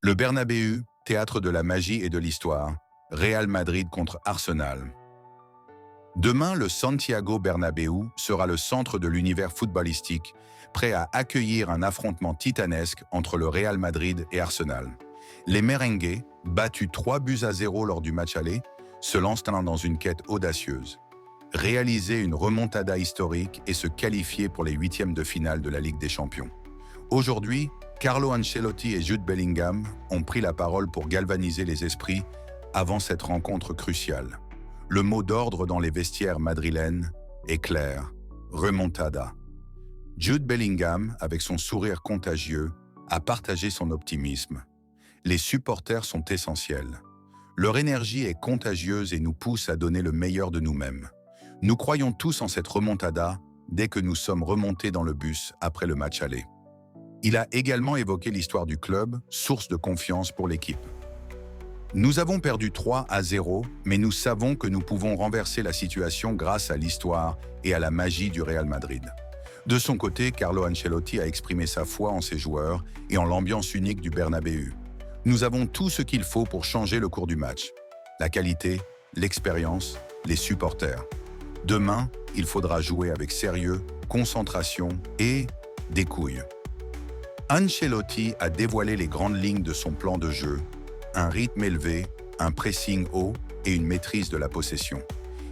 Le Bernabéu, théâtre de la magie et de l'histoire. Real Madrid contre Arsenal. Demain, le Santiago Bernabéu sera le centre de l'univers footballistique, prêt à accueillir un affrontement titanesque entre le Real Madrid et Arsenal. Les merengues, battus 3-0 lors du match aller, se lancent dans une quête audacieuse. Réaliser une remontada historique et se qualifier pour les huitièmes de finale de la Ligue des Champions. Aujourd'hui, Carlo Ancelotti et Jude Bellingham ont pris la parole pour galvaniser les esprits avant cette rencontre cruciale. Le mot d'ordre dans les vestiaires madrilènes est clair, remontada. Jude Bellingham, avec son sourire contagieux, a partagé son optimisme. Les supporters sont essentiels. Leur énergie est contagieuse et nous pousse à donner le meilleur de nous-mêmes. Nous croyons tous en cette remontada dès que nous sommes remontés dans le bus après le match aller. Il a également évoqué l'histoire du club, source de confiance pour l'équipe. Nous avons perdu 3-0, mais nous savons que nous pouvons renverser la situation grâce à l'histoire et à la magie du Real Madrid. De son côté, Carlo Ancelotti a exprimé sa foi en ses joueurs et en l'ambiance unique du Bernabéu. Nous avons tout ce qu'il faut pour changer le cours du match. La qualité, l'expérience, les supporters. Demain, il faudra jouer avec sérieux, concentration et des couilles. Ancelotti a dévoilé les grandes lignes de son plan de jeu, un rythme élevé, un pressing haut et une maîtrise de la possession.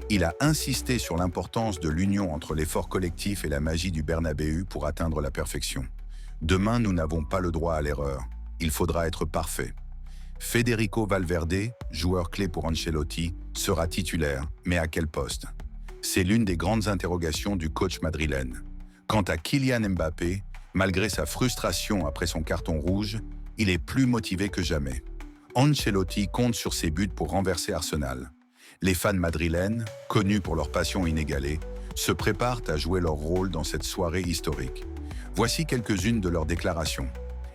Il a insisté sur l'importance de l'union entre l'effort collectif et la magie du Bernabéu pour atteindre la perfection. Demain, nous n'avons pas le droit à l'erreur. Il faudra être parfait. Federico Valverde, joueur clé pour Ancelotti, sera titulaire, mais à quel poste? C'est l'une des grandes interrogations du coach madrilène. Quant à Kylian Mbappé, malgré sa frustration après son carton rouge, il est plus motivé que jamais. Ancelotti compte sur ses buts pour renverser Arsenal. Les fans madrilènes, connus pour leur passion inégalée, se préparent à jouer leur rôle dans cette soirée historique. Voici quelques-unes de leurs déclarations.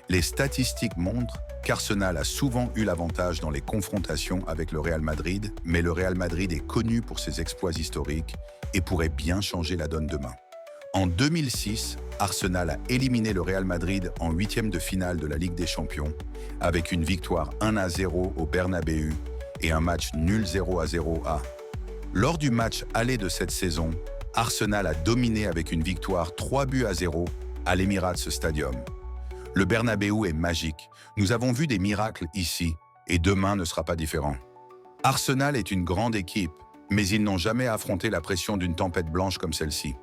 Les statistiques montrent qu'Arsenal a souvent eu l'avantage dans les confrontations avec le Real Madrid, mais le Real Madrid est connu pour ses exploits historiques et pourrait bien changer la donne demain. En 2006, Arsenal a éliminé le Real Madrid en huitième de finale de la Ligue des Champions, avec une victoire 1-0 au Bernabéu et un match nul 0-0 à. Lors du match aller de cette saison, Arsenal a dominé avec une victoire 3-0 à l'Emirates Stadium. Le Bernabéu est magique. Nous avons vu des miracles ici, et demain ne sera pas différent. Arsenal est une grande équipe, mais ils n'ont jamais affronté la pression d'une tempête blanche comme celle-ci.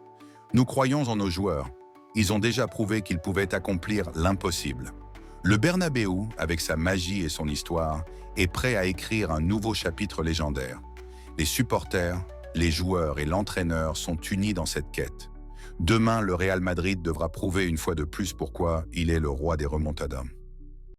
Nous croyons en nos joueurs. Ils ont déjà prouvé qu'ils pouvaient accomplir l'impossible. Le Bernabéu, avec sa magie et son histoire, est prêt à écrire un nouveau chapitre légendaire. Les supporters, les joueurs et l'entraîneur sont unis dans cette quête. Demain, le Real Madrid devra prouver une fois de plus pourquoi il est le roi des remontadas.